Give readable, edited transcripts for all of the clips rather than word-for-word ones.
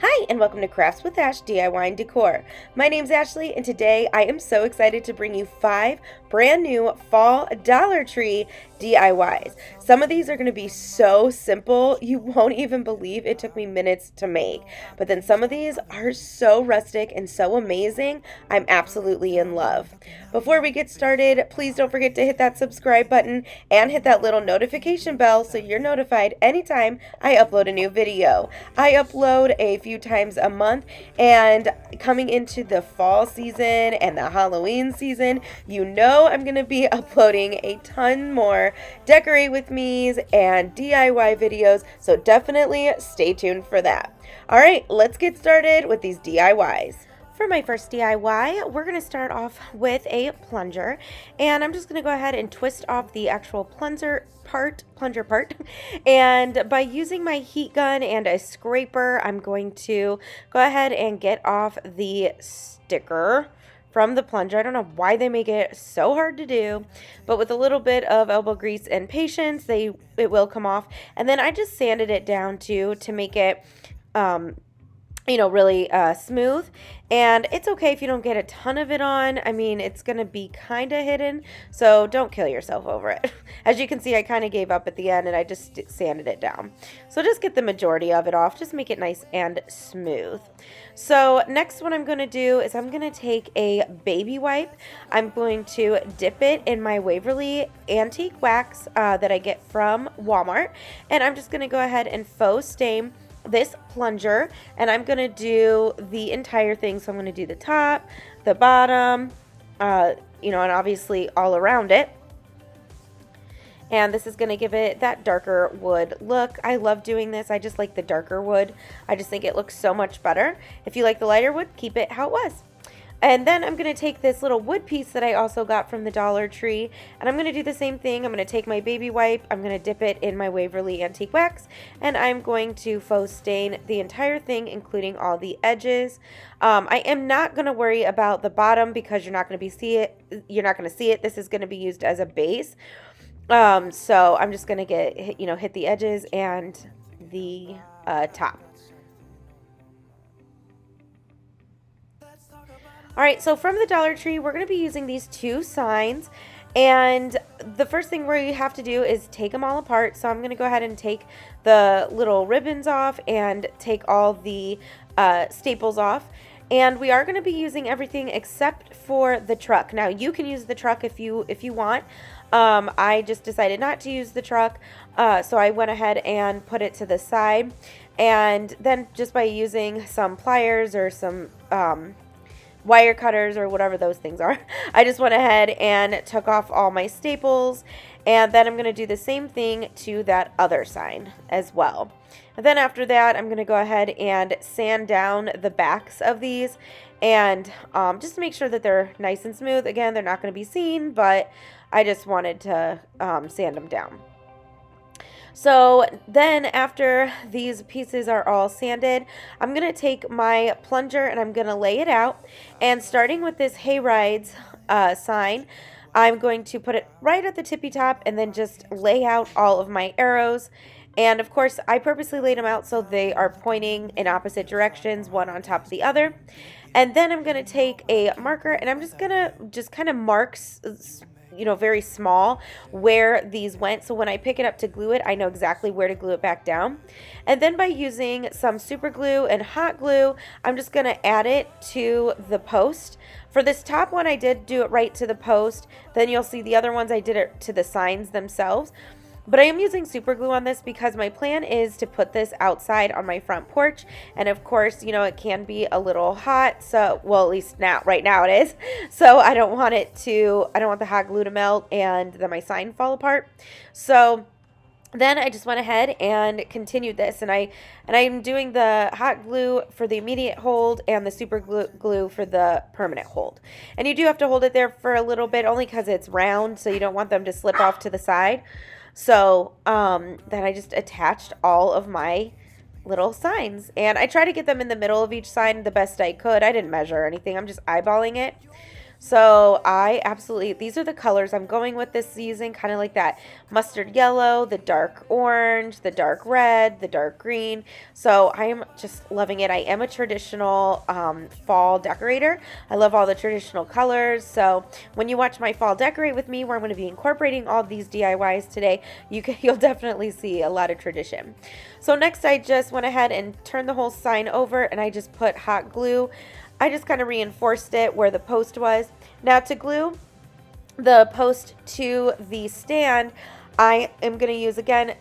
Hi, and welcome to Crafts with Ash DIY and Decor. My name's Ashley, and today I am so excited to bring you 5 brand new fall Dollar Tree DIYs. Some of these are going to be so simple, you won't even believe it took me minutes to make. But then some of these are so rustic and so amazing, I'm absolutely in love. Before we get started, please don't forget to hit that subscribe button and hit that little notification bell so you're notified anytime I upload a new video. I upload a few times a month, and coming into the fall season and the Halloween season, you know I'm going to be uploading a ton more decorate with me's and DIY videos, so definitely stay tuned for that. Alright, let's get started with these DIYs. For my first DIY, we're going to start off with a plunger, and I'm just going to go ahead and twist off the actual plunger part, and by using my heat gun and a scraper, I'm going to go ahead and get off the sticker from the plunger. I don't know why they make it so hard to do, but with a little bit of elbow grease and patience, it will come off. And then I just sanded it down to make it really smooth. And it's okay if you don't get a ton of it on. I mean, it's going to be kind of hidden, so don't kill yourself over it. As you can see, I kind of gave up at the end and I just sanded it down. So just get the majority of it off. Just make it nice and smooth. So next, what I'm going to do is I'm going to take a baby wipe. I'm going to dip it in my Waverly antique wax that I get from Walmart. And I'm just going to go ahead and faux stain this plunger, and I'm going to do the entire thing. So I'm going to do the top, the bottom, and obviously all around it. And this is going to give it that darker wood look. I love doing this. I just like the darker wood. I just think it looks so much better. If you like the lighter wood, keep it how it was. And then I'm going to take this little wood piece that I also got from the Dollar Tree, and I'm going to do the same thing. I'm going to take my baby wipe, I'm going to dip it in my Waverly antique wax, and I'm going to faux stain the entire thing, including all the edges. I am not going to worry about the bottom because you're not going to see it. This is going to be used as a base. So I'm just going to hit the edges and the top. Alright, so from the Dollar Tree, we're going to be using these 2 signs, and the first thing we have to do is take them all apart. So I'm going to go ahead and take the little ribbons off and take all the staples off. And we are going to be using everything except for the truck. Now, you can use the truck if you want. I just decided not to use the truck, so I went ahead and put it to the side. And then just by using some pliers or some wire cutters or whatever those things are, I just went ahead and took off all my staples, and then I'm going to do the same thing to that other sign as well. And then after that, I'm going to go ahead and sand down the backs of these, and just to make sure that they're nice and smooth. Again, they're not going to be seen, but I just wanted to sand them down. So then after these pieces are all sanded, I'm going to take my plunger and I'm going to lay it out. And starting with this Hayrides sign, I'm going to put it right at the tippy top and then just lay out all of my arrows. And of course, I purposely laid them out so they are pointing in opposite directions, one on top of the other. And then I'm going to take a marker and I'm just going to kind of mark very small where these went, so when I pick it up to glue it, I know exactly where to glue it back down. And then by using some super glue and hot glue, I'm just going to add it to the post. For this top one, I did do it right to the post. Then you'll see the other ones I did it to the signs themselves. But I am using super glue on this because my plan is to put this outside on my front porch. And of course, it can be a little hot. So, well, at least right now it is. So I don't want the hot glue to melt and then my sign fall apart. So then I just went ahead and continued this, and I'm doing the hot glue for the immediate hold and the super glue for the permanent hold. And you do have to hold it there for a little bit, only because it's round, so you don't want them to slip off to the side. So then I just attached all of my little signs, and I try to get them in the middle of each sign the best I could. I didn't measure anything. I'm just eyeballing it. So I absolutely, these are the colors I'm going with this season, kind of like that mustard yellow, the dark orange, the dark red, the dark green. So I am just loving it. I am a traditional fall decorator. I love all the traditional colors. So when you watch my fall decorate with me, where I'm going to be incorporating all these DIYs today, you'll definitely see a lot of tradition. So next I just went ahead and turned the whole sign over, and I just put hot glue. I just kind of reinforced it where the post was. Now to glue the post to the stand, I am going to use, again,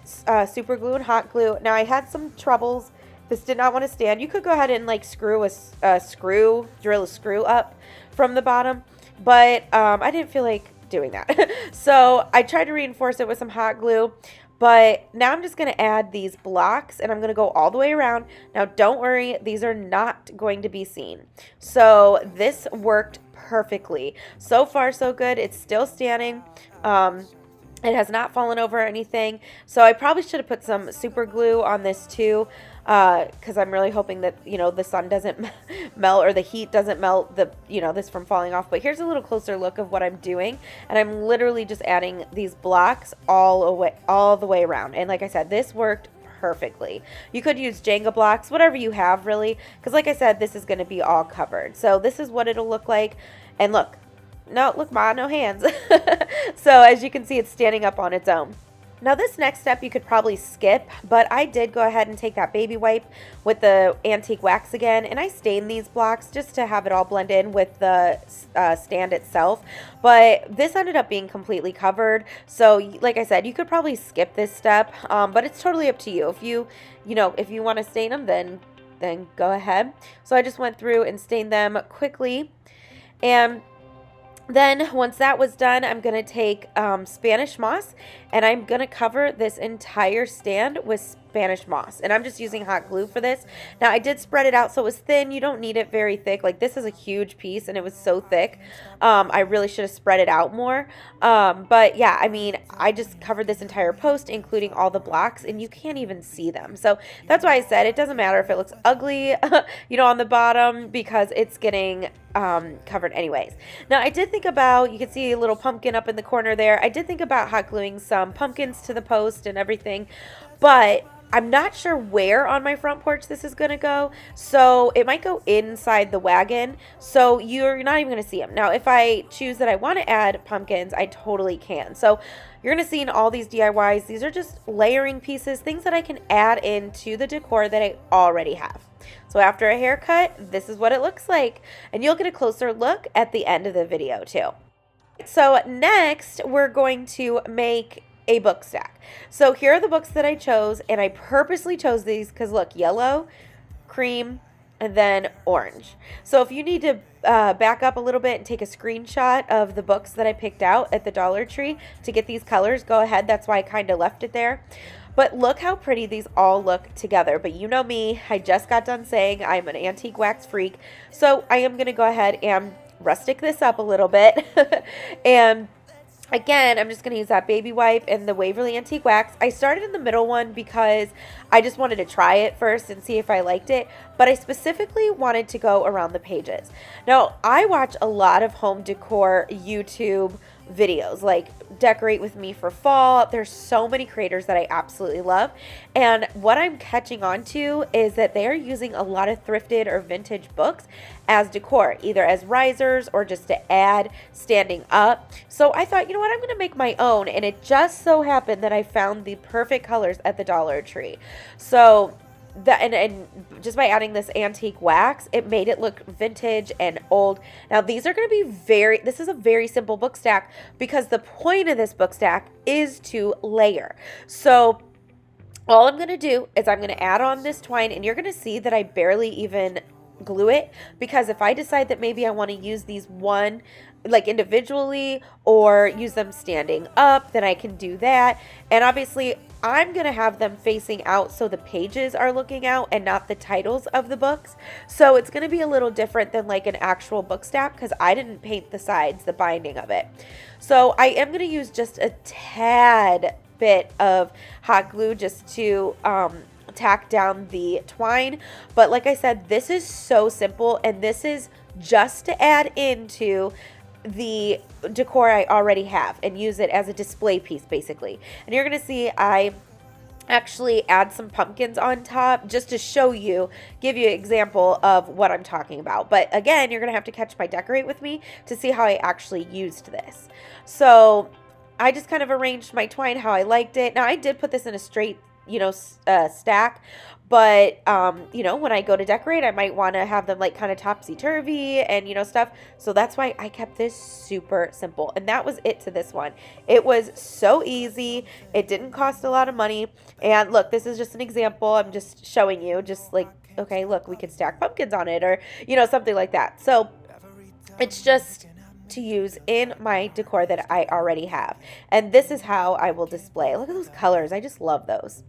super glue and hot glue. Now I had some troubles. This did not want to stand. You could go ahead and like drill a screw up from the bottom, but I didn't feel like doing that. So I tried to reinforce it with some hot glue. But now I'm just going to add these blocks, and I'm going to go all the way around. Now don't worry, these are not going to be seen. So this worked perfectly. So far so good. It's still standing. It has not fallen over or anything. So I probably should have put some super glue on this too, because I'm really hoping that, you know, the sun doesn't melt, or the heat doesn't melt this from falling off. But here's a little closer look of what I'm doing, and I'm literally just adding these blocks all the way around. And like I said, this worked perfectly. You could use Jenga blocks, whatever you have really, because like I said, this is going to be all covered. So this is what it'll look like. And look, Ma, no hands. So as you can see, it's standing up on its own. Now this next step you could probably skip, but I did go ahead and take that baby wipe with the antique wax again, and I stained these blocks just to have it all blend in with the stand itself. But this ended up being completely covered, so like I said, you could probably skip this step, but it's totally up to you. If you want to stain them, then go ahead. So I just went through and stained them quickly, and then once that was done, I'm going to take Spanish moss, and I'm going to cover this entire stand with Spanish moss. And I'm just using hot glue for this. Now, I did spread it out so it was thin. You don't need it very thick. Like, this is a huge piece, and it was so thick. I really should have spread it out more. But yeah, I mean, I just covered this entire post, including all the blocks, and you can't even see them. So that's why I said it doesn't matter if it looks ugly, on the bottom, because it's getting covered anyways. Now, I did think about, you can see a little pumpkin up in the corner there. I did think about hot gluing some pumpkins to the post and everything, but I'm not sure where on my front porch this is going to go, so it might go inside the wagon, so you're not even going to see them. Now, if I choose that I want to add pumpkins, I totally can. So you're going to see in all these DIYs, these are just layering pieces, things that I can add into the decor that I already have. So after a haircut, this is what it looks like, and you'll get a closer look at the end of the video too. So next, we're going to make a book stack. So here are the books that I chose, and I purposely chose these because look, yellow, cream, and then orange. So if you need to back up a little bit and take a screenshot of the books that I picked out at the Dollar Tree to get these colors, go ahead. That's why I kind of left it there. But look how pretty these all look together. But you know me, I just got done saying I'm an antique wax freak. So I am going to go ahead and rustic this up a little bit. And again, I'm just going to use that baby wipe and the Waverly Antique Wax. I started in the middle one because I just wanted to try it first and see if I liked it, but I specifically wanted to go around the pages. Now, I watch a lot of home decor YouTube videos, like Decorate With Me for Fall. There's so many creators that I absolutely love, and what I'm catching on to is that they are using a lot of thrifted or vintage books as decor, either as risers or just to add standing up. So I thought, you know what, I'm going to make my own, and it just so happened that I found the perfect colors at the Dollar Tree. So and just by adding this antique wax, it made it look vintage and old. Now these are going to be this is a very simple book stack because the point of this book stack is to layer. So all I'm going to do is I'm going to add on this twine, and you're going to see that I barely even glue it, because if I decide that maybe I want to use these like individually or use them standing up, then I can do that. And obviously I'm going to have them facing out so the pages are looking out and not the titles of the books. So it's going to be a little different than like an actual book stack because I didn't paint the sides, the binding of it. So I am going to use just a tad bit of hot glue just to tack down the twine. But like I said, this is so simple, and this is just to add into the decor I already have and use it as a display piece basically. And you're going to see I actually add some pumpkins on top just to show you, give you an example of what I'm talking about. But again, you're going to have to catch my decorate with me to see how I actually used this. So I just kind of arranged my twine how I liked it. Now I did put this in a straight, stack, but when I go to decorate, I might want to have them like kind of topsy-turvy and stuff. So that's why I kept this super simple, and that was it to this one. It was so easy. It didn't cost a lot of money. And look, this is just an example. I'm just showing you, just like, okay, look, we could stack pumpkins on it, or something like that. So it's just to use in my decor that I already have. And this is how I will display. Look at those colors. I just love those.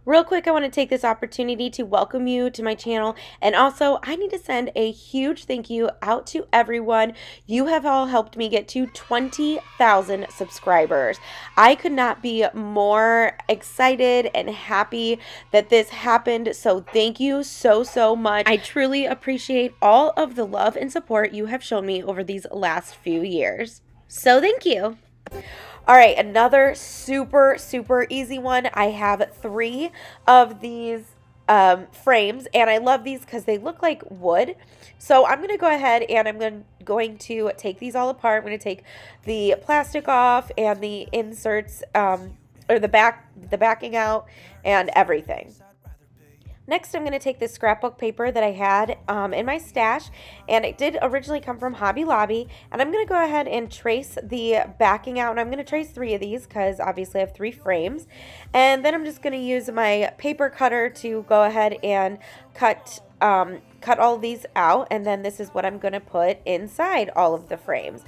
Real quick, I want to take this opportunity to welcome you to my channel, and also I need to send a huge thank you out to everyone. You have all helped me get to 20,000 subscribers. I could not be more excited and happy that this happened, so thank you so much. I truly appreciate all of the love and support you have shown me over these last few years. So thank you. All right, another super easy one. I have 3 of these frames, and I love these because they look like wood. So I'm going to go ahead and I'm going to take these all apart. I'm going to take the plastic off and the inserts, or the backing out and everything. Next, I'm going to take this scrapbook paper that I had in my stash, and it did originally come from Hobby Lobby, and I'm going to go ahead and trace the backing out, and I'm going to trace 3 of these because obviously I have 3 frames, and then I'm just going to use my paper cutter to go ahead and cut all of these out, and then this is what I'm going to put inside all of the frames.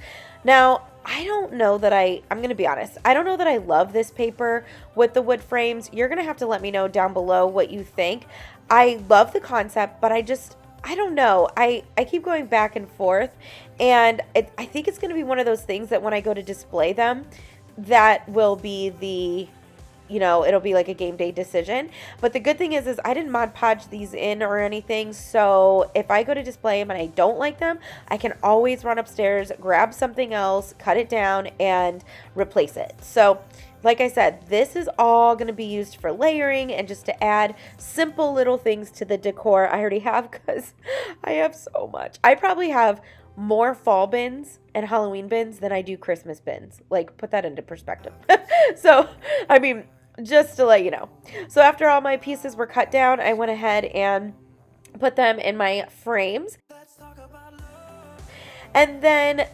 Now, I don't know that I'm going to be honest, I don't know that I love this paper with the wood frames. You're going to have to let me know down below what you think. I love the concept, but I don't know. I keep going back and forth, and I think it's going to be one of those things that when I go to display them, that will be the, it'll be like a game day decision. But the good thing is I didn't Mod Podge these in or anything. So if I go to display them and I don't like them, I can always run upstairs, grab something else, cut it down, and replace it. So like I said, this is all going to be used for layering and just to add simple little things to the decor I already have, because I have so much. I probably have more fall bins and Halloween bins than I do Christmas bins. Like, put that into perspective. So, I mean, just to let you know. So after all my pieces were cut down, I went ahead and put them in my frames. And then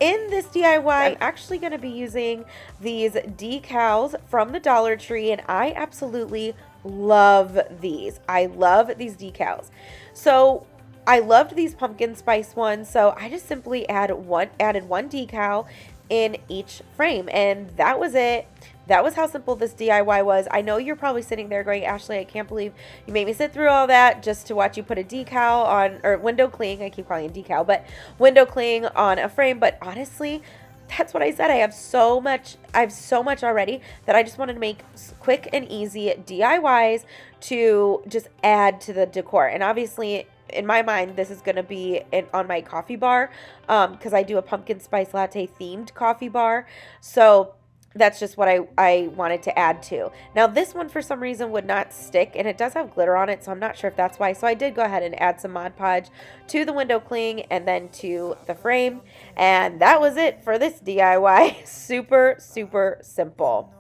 in this DIY, I'm actually going to be using these decals from the Dollar Tree, and I absolutely love these. I love these decals. So I loved these pumpkin spice ones, so I just simply added one decal in each frame, and that was it. That was how simple this DIY was. I know you're probably sitting there going, Ashley, I can't believe you made me sit through all that just to watch you put a decal on, or window cling, I keep calling it decal, but window cling on a frame. But honestly, that's what I said. I have so much already that I just wanted to make quick and easy DIYs to just add to the decor. And obviously, in my mind, this is going to be on my coffee bar, because I do a pumpkin spice latte themed coffee bar. So that's just what I wanted to add to. Now, this one for some reason would not stick, and it does have glitter on it, so I'm not sure if that's why. So I did go ahead and add some Mod Podge to the window cling and then to the frame. And that was it for this DIY. Super simple.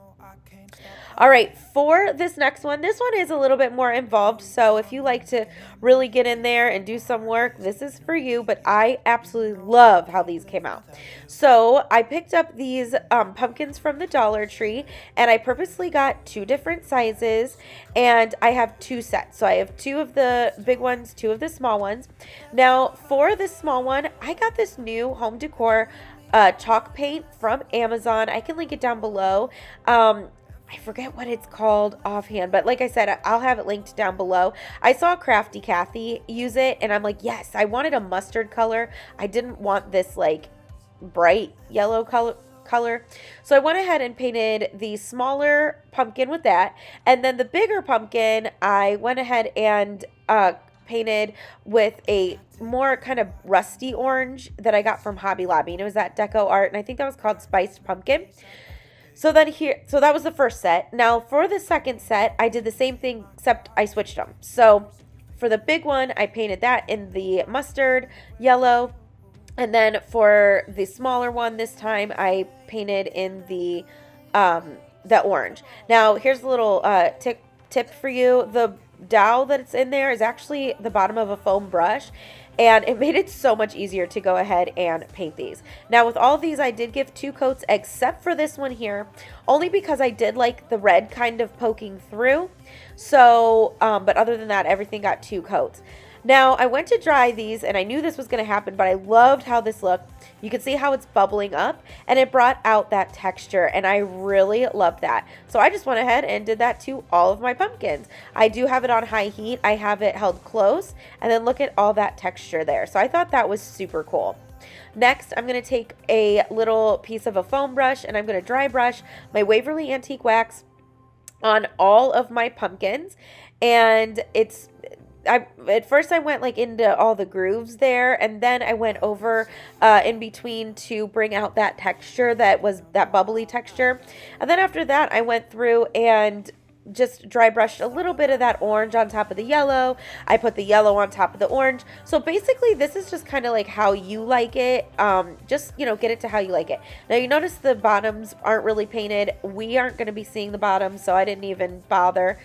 All right, for this next one, this one is a little bit more involved, so if you like to really get in there and do some work, this is for you, but I absolutely love how these came out. So I picked up these pumpkins from the Dollar Tree, and I purposely got 2 different sizes, and I have 2 sets. So I have 2 of the big ones, 2 of the small ones. Now, for this small one, I got this new home decor chalk paint from Amazon. I can link it down below. I forget what it's called offhand, but like I said, I'll have it linked down below. I saw Crafty Kathy use it, and I'm like, yes, I wanted a mustard color. I didn't want this like bright yellow color. So I went ahead and painted the smaller pumpkin with that, and then the bigger pumpkin, I went ahead and painted with a more kind of rusty orange that I got from Hobby Lobby, and it was that Deco Art, and I think that was called Spiced Pumpkin. So then so that was the first set. Now for the second set, I did the same thing except I switched them. So for the big one, I painted that in the mustard yellow, and then for the smaller one this time, I painted in the orange. Now here's a little tip for you. The dowel that it's in there is actually the bottom of a foam brush, and it made it so much easier to go ahead and paint these. Now with all of these, I did give 2 coats except for this one here, only because I did like the red kind of poking through. So but other than that, everything got 2 coats. Now I went to dry these, and I knew this was going to happen, but I loved how this looked. You can see how it's bubbling up, and it brought out that texture, and I really loved that. So I just went ahead and did that to all of my pumpkins. I do have it on high heat. I have it held close, and then look at all that texture there. So I thought that was super cool. Next, I'm going to take a little piece of a foam brush, and I'm going to dry brush my Waverly Antique Wax on all of my pumpkins, and at first I went like into all the grooves there, and then I went over in between to bring out that texture that was that bubbly texture. And then after that, I went through and just dry brushed a little bit of that orange on top of the yellow. I put the yellow on top of the orange. So basically this is just kind of like how you like it. Just, you know, get it to how you like it. Now you notice the bottoms aren't really painted. We aren't going to be seeing the bottoms, so I didn't even bother.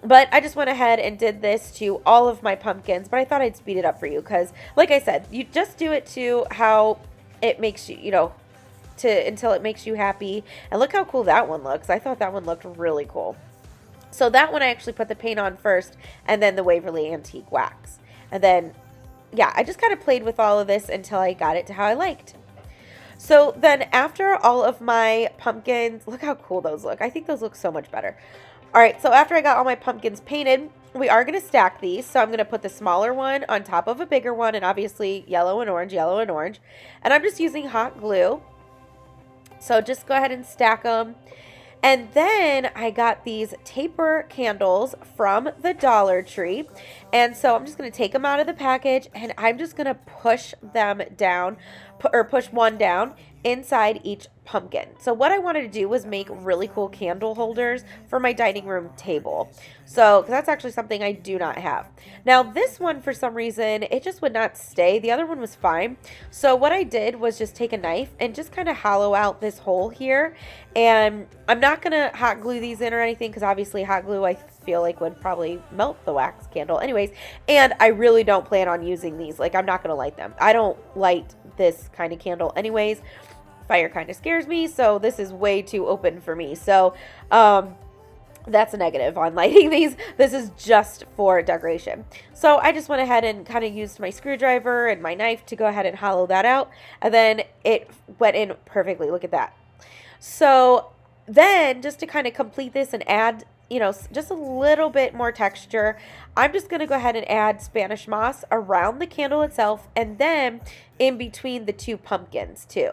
But I just went ahead and did this to all of my pumpkins, but I thought I'd speed it up for you because, like I said, you just do it to how it makes you, you know, until it makes you happy. And look how cool that one looks. I thought that one looked really cool. So that one I actually put the paint on first, and then the Waverly Antique Wax. And then, yeah, I just kind of played with all of this until I got it to how I liked. So then after all of my pumpkins, look how cool those look. I think those look so much better. All right, so after I got all my pumpkins painted, we are going to stack these. So I'm going to put the smaller one on top of a bigger one, and obviously yellow and orange, yellow and orange. And I'm just using hot glue. So just go ahead and stack them. And then I got these taper candles from the Dollar Tree. And so I'm just going to take them out of the package, and I'm just going to push them down, or push one down inside each pumpkin. So what I wanted to do was make really cool candle holders for my dining room table. So, because that's actually something I do not have. Now this one, for some reason, it just would not stay. The other one was fine. So what I did was just take a knife and just kind of hollow out this hole here. And I'm not going to hot glue these in or anything, because obviously hot glue I feel like would probably melt the wax candle anyways. And I really don't plan on using these. Like, I'm not going to light them. I don't light this kind of candle anyways. Fire kind of scares me, so this is way too open for me. So that's a negative on lighting these. This is just for decoration. So I just went ahead and kind of used my screwdriver and my knife to go ahead and hollow that out, and then it went in perfectly. Look at that. So then, just to kind of complete this and add, you know, just a little bit more texture, I'm just going to go ahead and add Spanish moss around the candle itself, and then in between the 2 pumpkins too.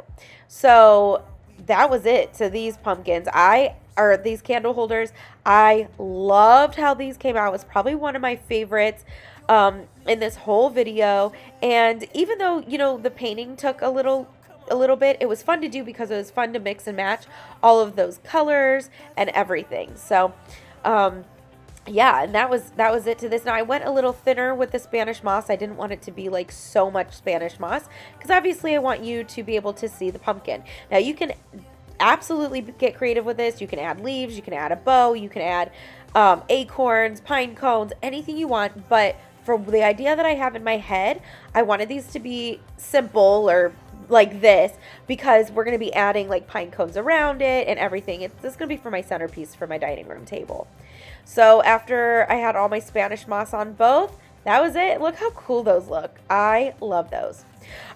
So that was it to these pumpkins. These candle holders. I loved how these came out. It was probably one of my favorites in this whole video. And even though, you know, the painting took a little bit, it was fun to do because it was fun to mix and match all of those colors and everything. So yeah, and that was it to this. Now I went a little thinner with the Spanish moss. I didn't want it to be like so much Spanish moss, because obviously I want you to be able to see the pumpkin. Now you can absolutely get creative with this. You can add leaves, you can add a bow, you can add acorns, pine cones, anything you want. But for the idea that I have in my head, I wanted these to be simple, or like this, because we're going to be adding like pine cones around it and everything. This is going to be for my centerpiece for my dining room table. So after I had all my Spanish moss on both, that was it. Look how cool those look. I love those.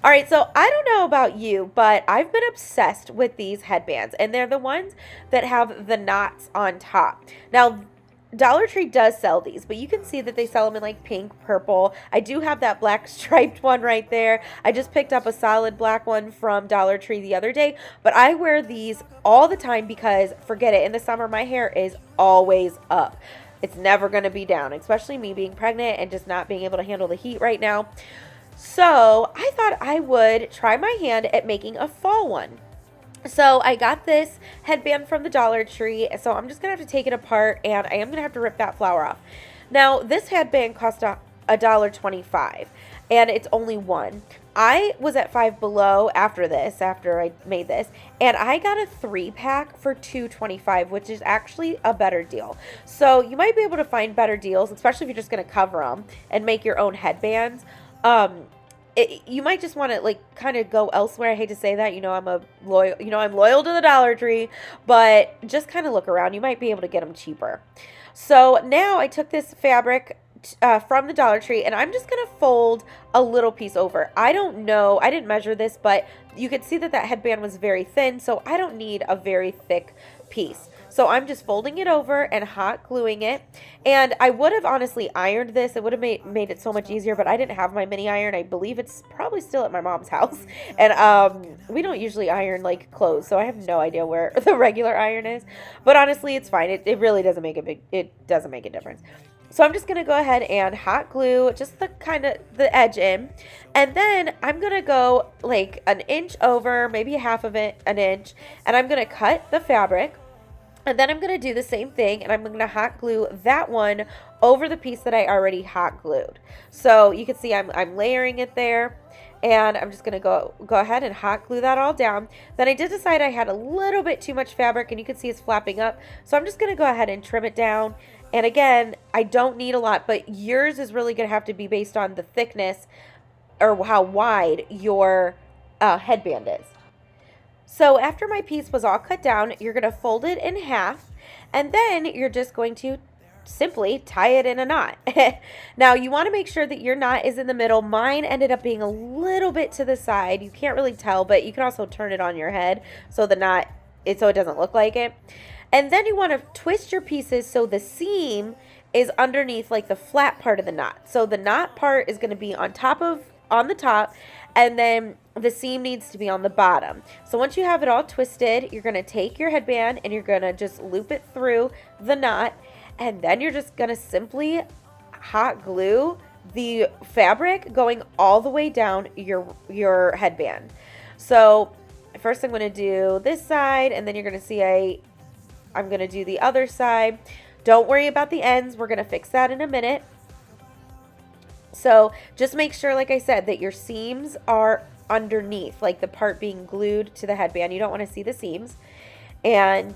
All right, so I don't know about you, but I've been obsessed with these headbands, and they're the ones that have the knots on top. Now, Dollar Tree does sell these, but you can see that they sell them in like pink, purple. I do have that black striped one right there. I just picked up a solid black one from Dollar Tree the other day, but I wear these all the time because, forget it, in the summer my hair is always up. It's never going to be down, especially me being pregnant and just not being able to handle the heat right now. So I thought I would try my hand at making a fall one. So I got this headband from the Dollar Tree, so I'm just going to have to take it apart, and I am going to have to rip that flower off. Now, this headband cost $1.25, and it's only one. I was at Five Below after I made this, and I got a 3-pack for $2.25, which is actually a better deal. So you might be able to find better deals, especially if you're just going to cover them and make your own headbands. You might just want to like kind of go elsewhere. I hate to say that, I'm loyal to the Dollar Tree, but just kind of look around. You might be able to get them cheaper. So now I took this fabric from the Dollar Tree, and I'm just going to fold a little piece over. I don't know, I didn't measure this, but you could see that headband was very thin, so I don't need a very thick piece. So I'm just folding it over and hot gluing it. And I would have honestly ironed this. It would have made it so much easier, but I didn't have my mini iron. I believe it's probably still at my mom's house. And we don't usually iron like clothes, so I have no idea where the regular iron is. But honestly, it's fine. It really doesn't make a difference. So I'm just going to go ahead and hot glue just the edge in. And then I'm going to go like an inch over, maybe half of it, an inch. And I'm going to cut the fabric. And then I'm going to do the same thing, and I'm going to hot glue that one over the piece that I already hot glued. So you can see I'm layering it there, and I'm just going to go ahead and hot glue that all down. Then I did decide I had a little bit too much fabric, and you can see it's flapping up. So I'm just going to go ahead and trim it down. And again, I don't need a lot, but yours is really going to have to be based on the thickness or how wide your headband is. So after my piece was all cut down, you're going to fold it in half, and then you're just going to simply tie it in a knot. Now, you want to make sure that your knot is in the middle. Mine ended up being a little bit to the side. You can't really tell, but you can also turn it on your head so it doesn't look like it. And then you want to twist your pieces so the seam is underneath like the flat part of the knot. So the knot part is going to be on the top, and then the seam needs to be on the bottom. So once you have it all twisted, you're going to take your headband and you're going to just loop it through the knot, and then you're just going to simply hot glue the fabric going all the way down your headband. So first I'm going to do this side, and then you're going to see I'm going to do the other side. Don't worry about the ends. We're going to fix that in a minute. So just make sure, like I said, that your seams are underneath, like the part being glued to the headband. You don't want to see the seams. And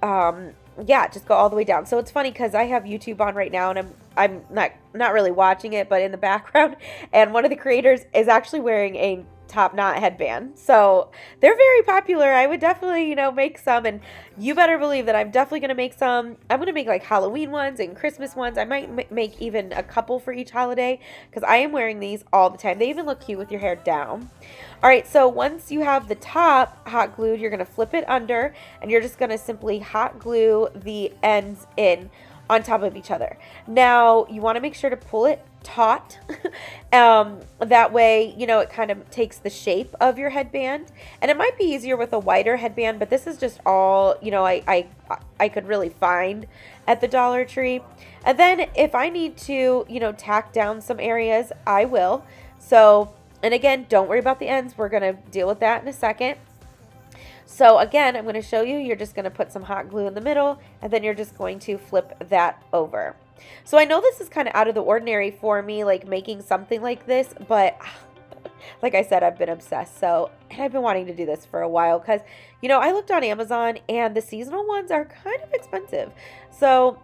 yeah, just go all the way down. So it's funny because I have YouTube on right now, and I'm not really watching it, but in the background, and one of the creators is actually wearing a top knot headband. So they're very popular. I would definitely, make some, and you better believe that I'm definitely going to make some. I'm going to make like Halloween ones and Christmas ones. I might make even a couple for each holiday because I am wearing these all the time. They even look cute with your hair down. All right, so once you have the top hot glued, you're going to flip it under, and you're just going to simply hot glue the ends in on top of each other. Now, you want to make sure to pull it taut. That way, it kind of takes the shape of your headband. And it might be easier with a wider headband, but this is just all, I could really find at the Dollar Tree. And then if I need to, tack down some areas, I will. So, and again, don't worry about the ends. We're going to deal with that in a second. So again, I'm going to show you. You're just going to put some hot glue in the middle, and then you're just going to flip that over. So I know this is kind of out of the ordinary for me, like making something like this, but like I said, I've been obsessed. And I've been wanting to do this for a while because, I looked on Amazon, and the seasonal ones are kind of expensive. So,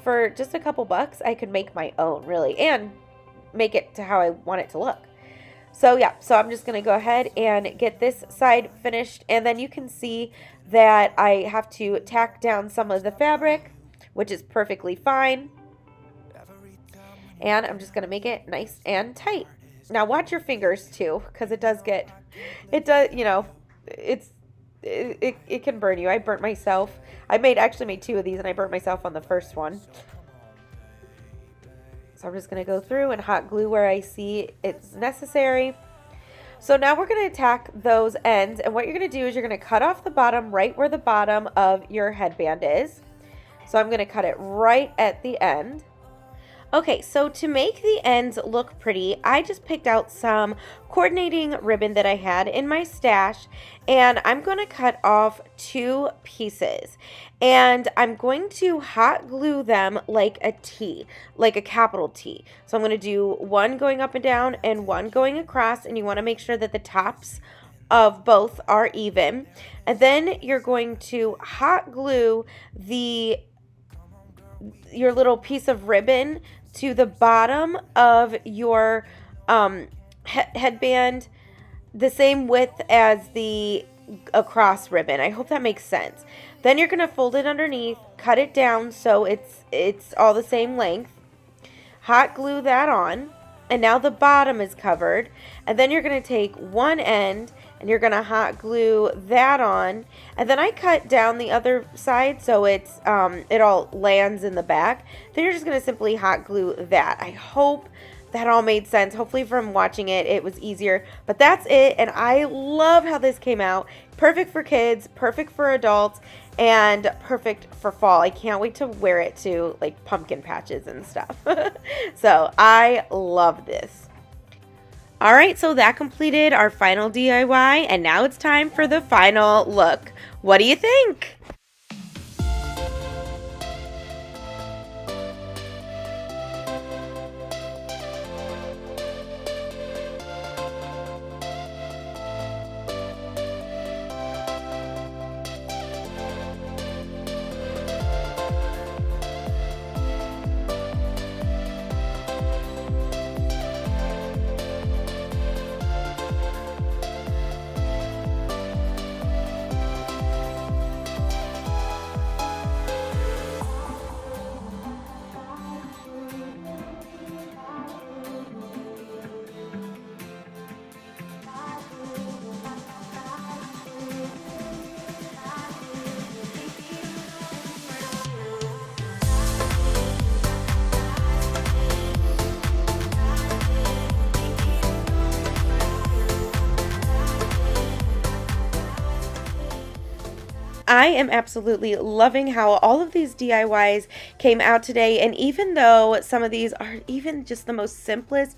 for just a couple bucks, I could make my own, really, and make it to how I want it to look. So yeah, so I'm just going to go ahead and get this side finished, and then you can see that I have to tack down some of the fabric, which is perfectly fine. And I'm just going to make it nice and tight. Now watch your fingers too, because it can burn you. I burnt myself. I actually made 2 of these, and I burnt myself on the first one. So I'm just going to go through and hot glue where I see it's necessary. So now we're going to tack those ends. And what you're going to do is you're going to cut off the bottom right where the bottom of your headband is. So I'm going to cut it right at the end. Okay, so to make the ends look pretty, I just picked out some coordinating ribbon that I had in my stash, and I'm going to cut off 2 pieces. And I'm going to hot glue them like a T, like a capital T. So I'm going to do one going up and down and one going across, and you want to make sure that the tops of both are even. And then you're going to hot glue your little piece of ribbon to the bottom of your headband, the same width as the across ribbon. I hope that makes sense. Then you're going to fold it underneath, cut it down so it's all the same length. Hot glue that on, and now the bottom is covered. And then you're going to take one end and you're going to hot glue that on. And then I cut down the other side so it all lands in the back. Then you're just going to simply hot glue that. I hope that all made sense. Hopefully from watching it was easier. But that's it, and I love how this came out. Perfect for kids, perfect for adults, and perfect for fall. I can't wait to wear it to like pumpkin patches and stuff. So I love this. All right, so that completed our final DIY, and now it's time for the final look. What do you think? I am absolutely loving how all of these DIYs came out today, and even though some of these are even just the most simplest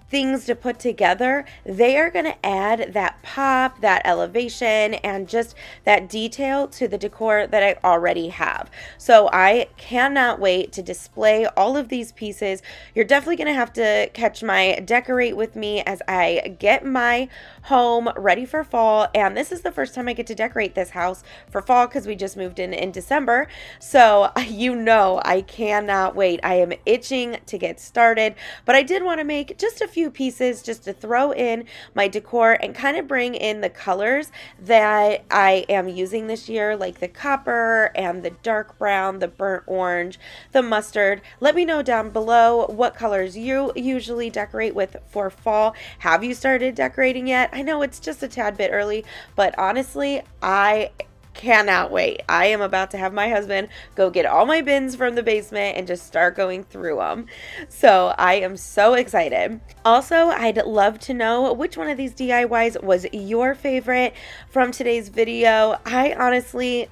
things to put together, they are going to add that pop, that elevation, and just that detail to the decor that I already have. So I cannot wait to display all of these pieces. You're definitely going to have to catch my decorate with me as I get my home ready for fall. And this is the first time I get to decorate this house for fall because we just moved in December. So you know I cannot wait. I am itching to get started, but I did want to make just a few pieces just to throw in my decor and kind of bring in the colors that I am using this year, like the copper and the dark brown, the burnt orange, the mustard. Let me know down below what colors you usually decorate with for fall. Have you started decorating yet? I know it's just a tad bit early, but honestly, I cannot wait. I am about to have my husband go get all my bins from the basement and just start going through them. So I am so excited. Also, I'd love to know which one of these DIYs was your favorite from today's video. I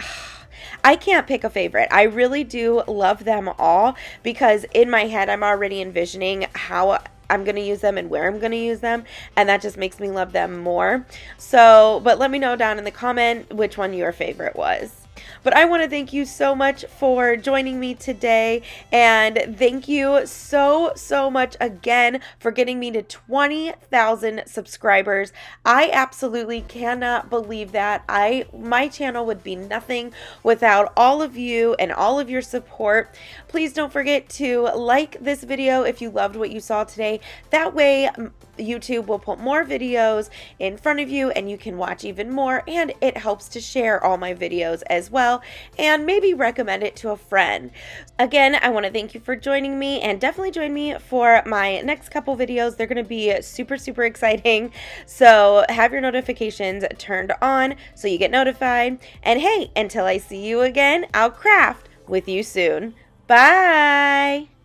can't pick a favorite. I really do love them all because in my head, I'm already envisioning how I'm going to use them and where I'm going to use them, and that just makes me love them more. So, but let me know down in the comment which one your favorite was. But I want to thank you so much for joining me today, and thank you so much again for getting me to 20,000 subscribers. I absolutely cannot believe that. My channel would be nothing without all of you and all of your support. Please don't forget to like this video if you loved what you saw today. That way YouTube will put more videos in front of you and you can watch even more, and it helps to share all my videos as well and maybe recommend it to a friend. Again, I want to thank you for joining me, and definitely join me for my next couple videos. They're going to be super exciting, so have your notifications turned on so you get notified. And hey, until I see you again, I'll craft with you soon. Bye!